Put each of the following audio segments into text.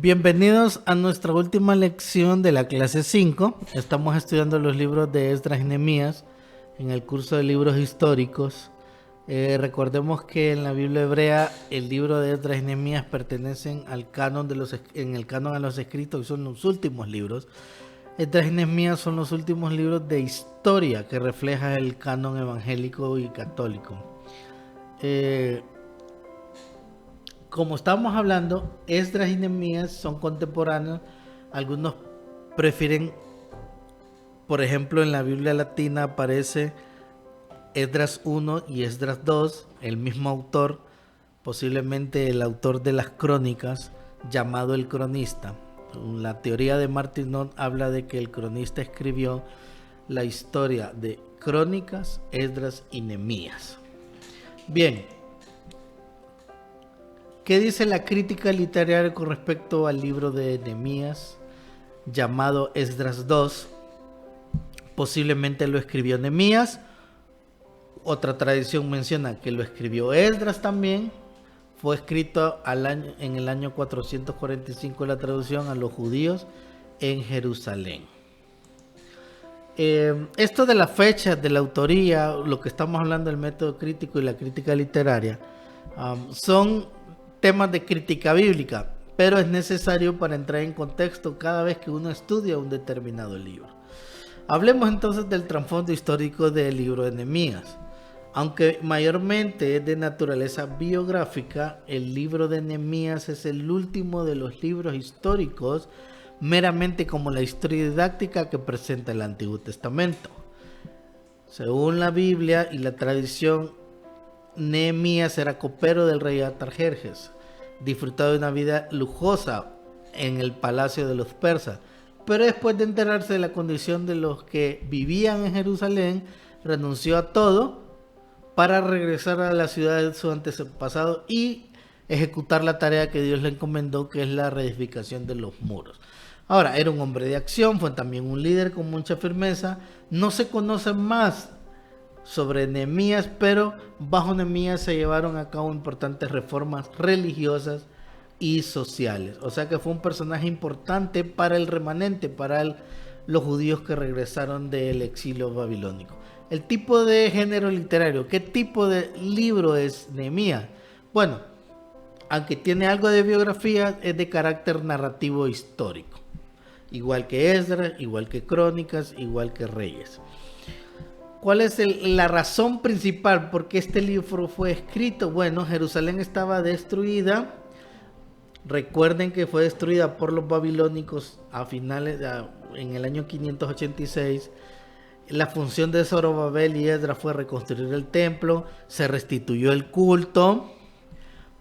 Bienvenidos a nuestra última lección de la clase 5. Estamos estudiando los libros de Esdras y Nehemías en el curso de libros históricos. Recordemos que en la Biblia hebrea el libro de Esdras y Nehemías pertenecen al canon en el canon a los escritos, y son los últimos libros. Esdras y Nehemías son los últimos libros de historia que refleja el canon evangélico y católico. Como estamos hablando, Esdras y Nehemías son contemporáneos. Algunos prefieren, por ejemplo, en la Biblia latina aparece Esdras 1 y Esdras 2, el mismo autor, posiblemente el autor de las crónicas, llamado el cronista. La teoría de Martin Knott habla de que el cronista escribió la historia de Crónicas, Esdras y Nehemías. Bien, ¿qué dice la crítica literaria con respecto al libro de Nehemías, llamado Esdras 2? Posiblemente lo escribió Nehemías. Otra tradición menciona que lo escribió Esdras también. Fue escrito en el año 445 la traducción a los judíos en Jerusalén. Esto de la fecha, de la autoría, lo que estamos hablando del método crítico y la crítica literaria, son temas de crítica bíblica, pero es necesario para entrar en contexto cada vez que uno estudia un determinado libro. Hablemos entonces del trasfondo histórico del libro de Nehemías. Aunque mayormente es de naturaleza biográfica, el libro de Nehemías es el último de los libros históricos meramente como la historia didáctica que presenta el Antiguo Testamento. Según la Biblia y la tradición, Nehemías era copero del rey Artajerjes, disfrutaba de una vida lujosa en el palacio de los persas, pero después de enterarse de la condición de los que vivían en Jerusalén, renunció a todo para regresar a la ciudad de su antepasado y ejecutar la tarea que Dios le encomendó, que es la reedificación de los muros. Ahora, era un hombre de acción, fue también un líder con mucha firmeza. No se conoce más sobre Nehemías, pero bajo Nehemías se llevaron a cabo importantes reformas religiosas y sociales. O sea que fue un personaje importante para el remanente, para los judíos que regresaron del exilio babilónico. El tipo de género literario, ¿qué tipo de libro es Nehemías? Bueno, aunque tiene algo de biografía, es de carácter narrativo histórico. Igual que Esdras, igual que Crónicas, igual que Reyes. ¿Cuál es la razón principal por qué este libro fue escrito? Bueno, Jerusalén estaba destruida. Recuerden que fue destruida por los babilónicos en el año 586. La función de Zorobabel y Esdras fue reconstruir el templo, se restituyó el culto,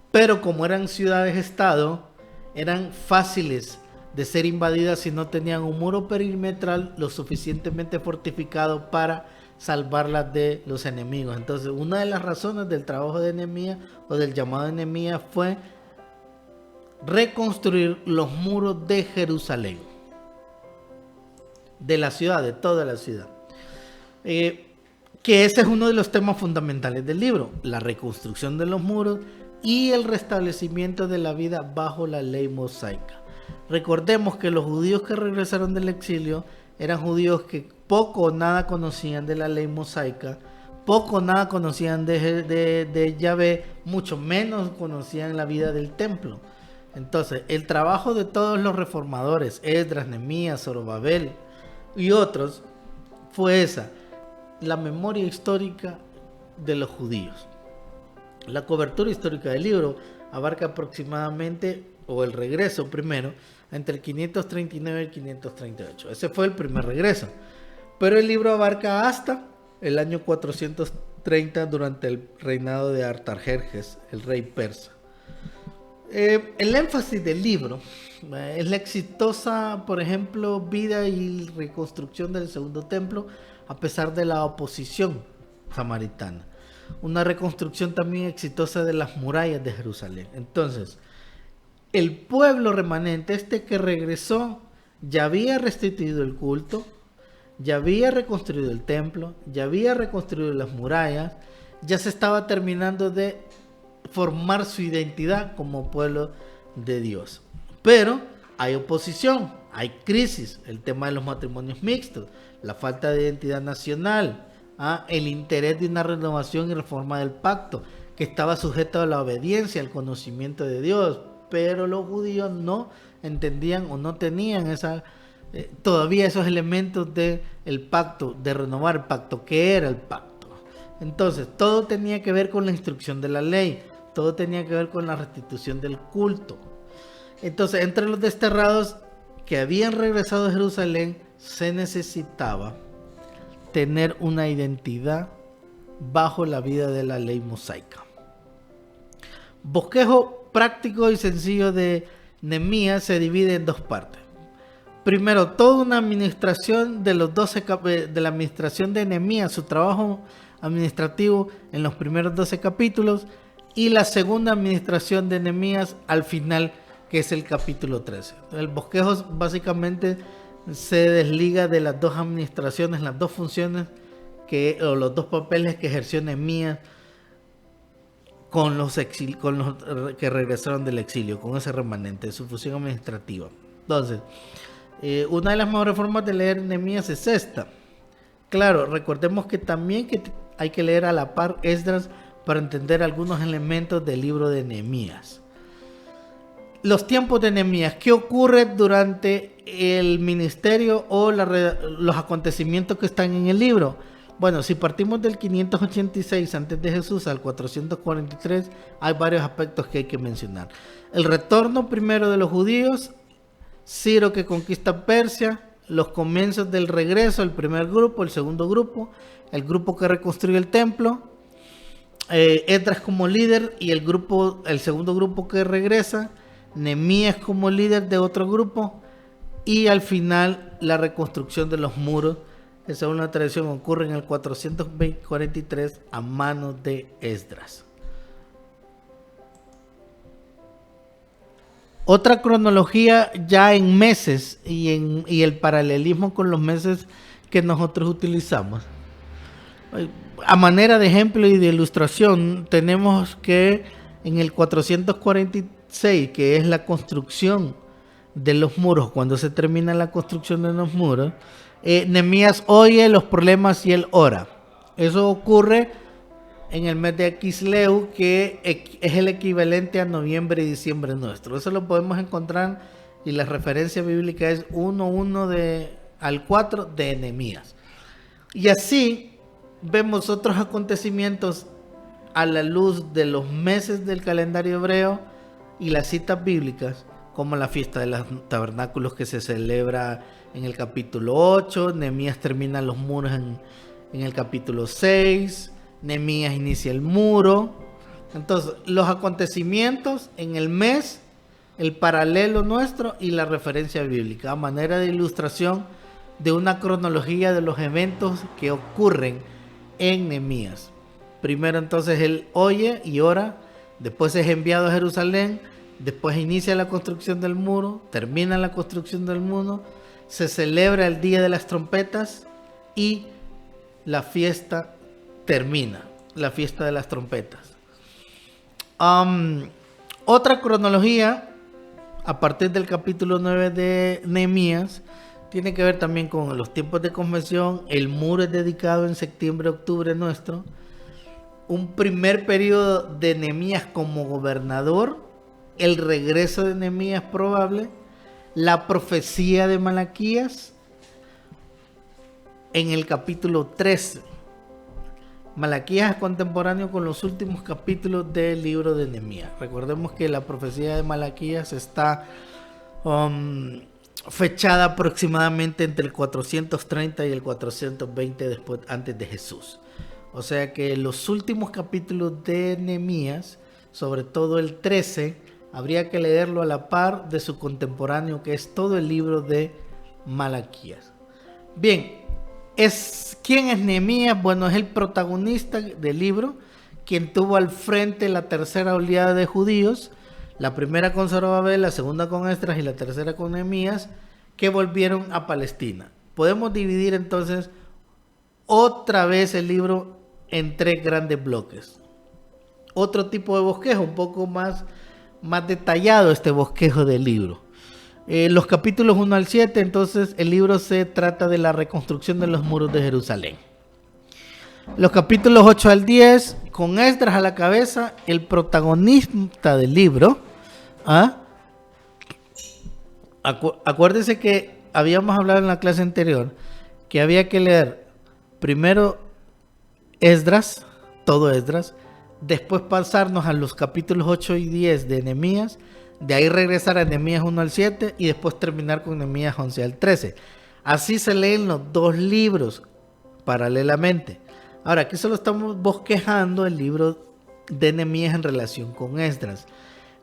pero como eran ciudades-estado, eran fáciles de ser invadidas si no tenían un muro perimetral lo suficientemente fortificado para salvarlas de los enemigos. Entonces, una de las razones del trabajo de Nehemías o del llamado de Nehemías fue reconstruir los muros de Jerusalén, de la ciudad, de toda la ciudad. Que ese es uno de los temas fundamentales del libro, la reconstrucción de los muros y el restablecimiento de la vida bajo la ley mosaica. Recordemos que los judíos que regresaron del exilio eran judíos que poco o nada conocían de la ley mosaica, poco o nada conocían de Yahvé, mucho menos conocían la vida del templo. Entonces, el trabajo de todos los reformadores, Esdras, Nehemías, Zorobabel y otros, fue la memoria histórica de los judíos. La cobertura histórica del libro abarca aproximadamente, o el regreso primero, entre el 539 y el 538. Ese fue el primer regreso. Pero el libro abarca hasta el año 430 durante el reinado de Artajerjes, el rey persa. El énfasis del libro es la exitosa, por ejemplo, vida y reconstrucción del segundo templo a pesar de la oposición samaritana. Una reconstrucción también exitosa de las murallas de Jerusalén. Entonces, el pueblo remanente, este que regresó, ya había restituido el culto, ya había reconstruido el templo, ya había reconstruido las murallas, ya se estaba terminando de formar su identidad como pueblo de Dios. Pero hay oposición, hay crisis, el tema de los matrimonios mixtos, la falta de identidad nacional, el interés de una renovación y reforma del pacto, que estaba sujeto a la obediencia, al conocimiento de Dios, pero los judíos no entendían o no tenían todavía esos elementos del pacto, de renovar el pacto. ¿Qué era el pacto? Entonces, todo tenía que ver con la instrucción de la ley, todo tenía que ver con la restitución del culto. Entonces, entre los desterrados que habían regresado a Jerusalén, se necesitaba tener una identidad bajo la vida de la ley mosaica. Bosquejo práctico y sencillo de Nehemías se divide en dos partes. Primero, toda una administración de la administración de Nehemías, su trabajo administrativo en los primeros 12 capítulos, y la segunda administración de Nehemías al final, que es el capítulo 13. El bosquejo básicamente se desliga de las dos administraciones, las dos funciones o los dos papeles que ejerció Nehemías con los que regresaron del exilio, con ese remanente, su función administrativa. Entonces, una de las mejores formas de leer Nehemías es esta. Claro, recordemos que también hay que leer a la par Esdras para entender algunos elementos del libro de Nehemías. Los tiempos de Nehemías, ¿qué ocurre durante el ministerio o los acontecimientos que están en el libro? Bueno, si partimos del 586 antes de Jesús al 443, hay varios aspectos que hay que mencionar. El retorno primero de los judíos, Ciro que conquista Persia, los comienzos del regreso, el primer grupo, el segundo grupo, el grupo que reconstruye el templo, Esdras como líder y el segundo grupo que regresa, Nehemías como líder de otro grupo, y al final la reconstrucción de los muros, que según la tradición ocurre en el 443 a manos de Esdras. Otra cronología ya en meses y el paralelismo con los meses que nosotros utilizamos. A manera de ejemplo y de ilustración, tenemos que en el 446, que es la construcción de los muros, cuando se termina la construcción de los muros, Nehemías oye los problemas y él ora. Eso ocurre en el mes de Quisleu, que es el equivalente a noviembre y diciembre nuestro. Eso lo podemos encontrar y la referencia bíblica es 1:1 al 4 de Nehemías. Y así vemos otros acontecimientos a la luz de los meses del calendario hebreo y las citas bíblicas, como la fiesta de los tabernáculos que se celebra en el capítulo 8, Nehemías termina los muros en el capítulo 6, Nehemías inicia el muro. Entonces, los acontecimientos en el mes, el paralelo nuestro y la referencia bíblica, a manera de ilustración de una cronología de los eventos que ocurren en Nehemías. Primero entonces él oye y ora, después es enviado a Jerusalén, después inicia la construcción del muro, termina la construcción del muro, se celebra el día de las trompetas y la fiesta termina, la fiesta de las trompetas. Otra cronología a partir del capítulo 9 de Nehemías tiene que ver también con los tiempos de convención. El muro es dedicado en septiembre-octubre nuestro. Un primer periodo de Nehemías como gobernador, el regreso de Nehemías probable, la profecía de Malaquías en el capítulo 13. Malaquías es contemporáneo con los últimos capítulos del libro de Nehemías. Recordemos que la profecía de Malaquías está fechada aproximadamente entre el 430 y el 420 antes de Jesús. O sea que los últimos capítulos de Nehemías, sobre todo el 13, habría que leerlo a la par de su contemporáneo, que es todo el libro de Malaquías. Bien, ¿quién es Nehemías? Bueno, es el protagonista del libro, quien tuvo al frente la tercera oleada de judíos, la primera con Zorobabel, la segunda con Esdras y la tercera con Nehemías, que volvieron a Palestina. Podemos dividir entonces otra vez el libro en 3 grandes bloques. Otro tipo de bosquejo, un poco más detallado este bosquejo del libro. Los capítulos 1 al 7, entonces el libro se trata de la reconstrucción de los muros de Jerusalén. Los capítulos 8 al 10, con Esdras a la cabeza, el protagonista del libro. Acuérdense que habíamos hablado en la clase anterior que había que leer primero Esdras, todo Esdras, después pasarnos a los capítulos 8 y 10 de Nehemías, de ahí regresar a Nehemías 1 al 7 y después terminar con Nehemías 11 al 13. Así se leen los dos libros paralelamente. Ahora, aquí solo estamos bosquejando el libro de Nehemías en relación con Esdras.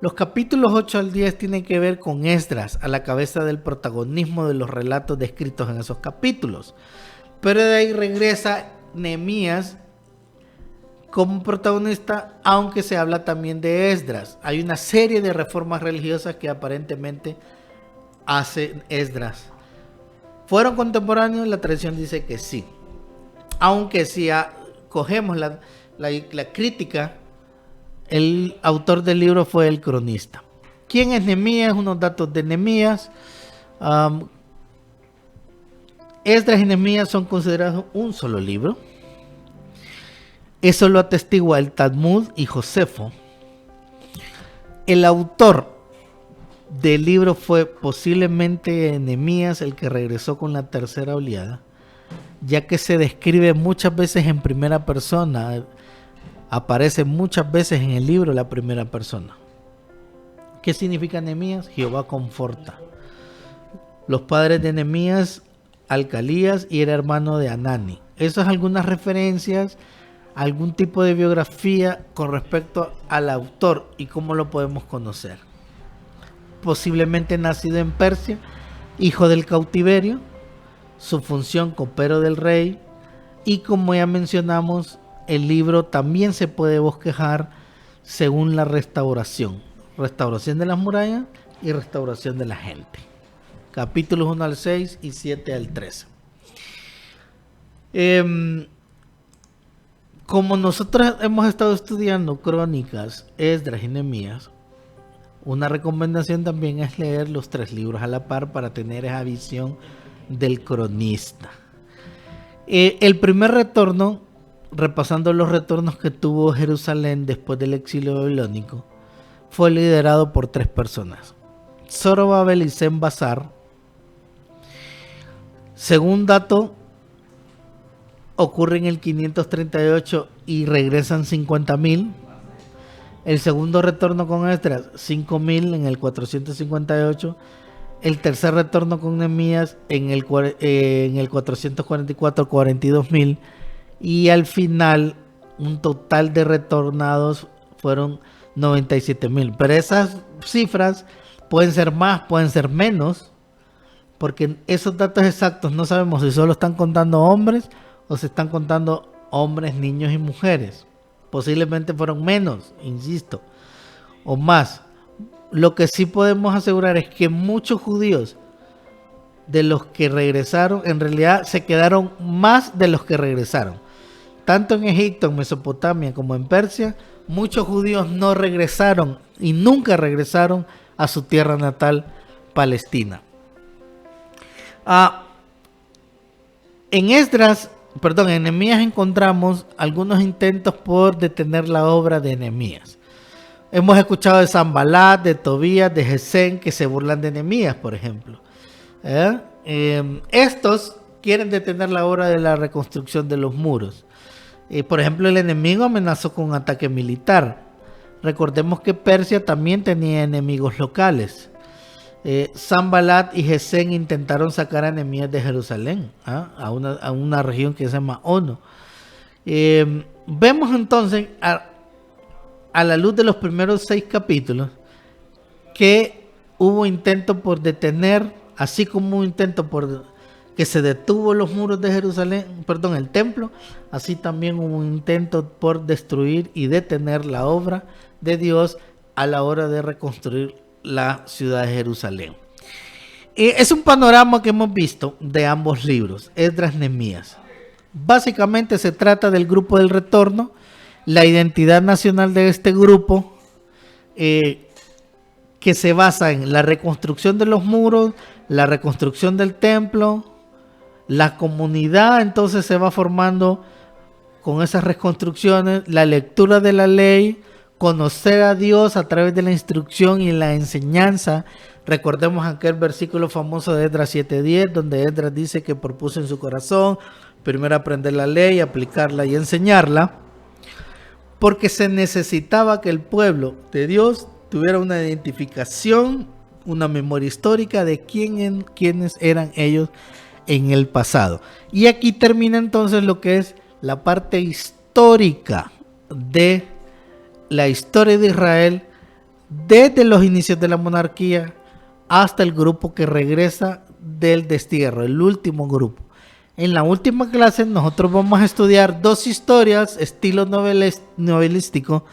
Los capítulos 8 al 10 tienen que ver con Esdras a la cabeza del protagonismo de los relatos descritos en esos capítulos. Pero de ahí regresa Nehemías como protagonista, aunque se habla también de Esdras. Hay una serie de reformas religiosas que aparentemente hace Esdras. ¿Fueron contemporáneos? La tradición dice que sí. Aunque si cogemos la crítica, el autor del libro fue el cronista. ¿Quién es Nehemías? Unos datos de Nehemías. Esdras y Nehemías son considerados un solo libro. Eso lo atestigua el Talmud y Josefo. El autor del libro fue posiblemente Nehemías, el que regresó con la tercera oleada, ya que se describe muchas veces en primera persona, aparece muchas veces en el libro la primera persona. ¿Qué significa Nehemías? Jehová conforta. Los padres de Nehemías, Alcalías, y era hermano de Anani. Esas algunas referencias, algún tipo de biografía con respecto al autor y cómo lo podemos conocer. Posiblemente nacido en Persia, hijo del cautiverio, su función copero del rey, y como ya mencionamos, el libro también se puede bosquejar según la restauración de las murallas y restauración de la gente. Capítulos 1 al 6 y 7 al 13. Como nosotros hemos estado estudiando crónicas, Esdras y Nehemías, una recomendación también es leer los 3 libros a la par para tener esa visión del cronista. El primer retorno, repasando los retornos que tuvo Jerusalén después del exilio babilónico, fue liderado por 3 personas: Zorobabel y Sem-Basar. Según dato, ocurre en el 538 y regresan 50.000. El segundo retorno con Esdras, 5.000 en el 458. El tercer retorno con Nehemías en el 444, 42.000. Y al final, un total de retornados fueron 97.000. Pero esas cifras pueden ser más, pueden ser menos, porque esos datos exactos no sabemos si solo están contando hombres o se están contando hombres, niños y mujeres. Posiblemente fueron menos, insisto, o más. Lo que sí podemos asegurar es que muchos judíos de los que regresaron, en realidad se quedaron más de los que regresaron. Tanto en Egipto, en Mesopotamia como en Persia, muchos judíos no regresaron y nunca regresaron a su tierra natal, Palestina. En Nehemías encontramos algunos intentos por detener la obra de Nehemías. Hemos escuchado de Sanballat, de Tobías, de Gesén, que se burlan de Nehemías, por ejemplo. Estos quieren detener la obra de la reconstrucción de los muros. Por ejemplo, el enemigo amenazó con un ataque militar. Recordemos que Persia también tenía enemigos locales. Sanballat y Gesén intentaron sacar a Nehemías de Jerusalén, a una región que se llama Ono. Vemos entonces, a la luz de los primeros 6 capítulos, que hubo intento por detener, así como un intento por que se detuvo los muros de Jerusalén, el templo, así también hubo un intento por destruir y detener la obra de Dios a la hora de reconstruir la ciudad de Jerusalén. Es un panorama que hemos visto de ambos libros, Esdras y Nehemías. Básicamente se trata del grupo del retorno, la identidad nacional de este grupo, que que se basa en la reconstrucción de los muros, la reconstrucción del templo, la comunidad entonces se va formando con esas reconstrucciones, la lectura de la ley, conocer a Dios a través de la instrucción y la enseñanza. Recordemos aquel versículo famoso de Esdras 7:10, donde Esdras dice que propuso en su corazón primero aprender la ley, aplicarla y enseñarla, porque se necesitaba que el pueblo de Dios tuviera una identificación, una memoria histórica de quiénes eran ellos en el pasado. Y aquí termina entonces lo que es la parte histórica de la historia de Israel desde los inicios de la monarquía hasta el grupo que regresa del destierro, el último grupo. En la última clase nosotros vamos a estudiar dos historias estilo novelístico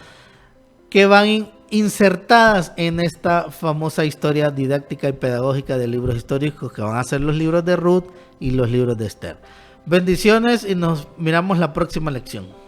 que van insertadas en esta famosa historia didáctica y pedagógica de libros históricos que van a ser los libros de Ruth y los libros de Esther. Bendiciones y nos miramos la próxima lección.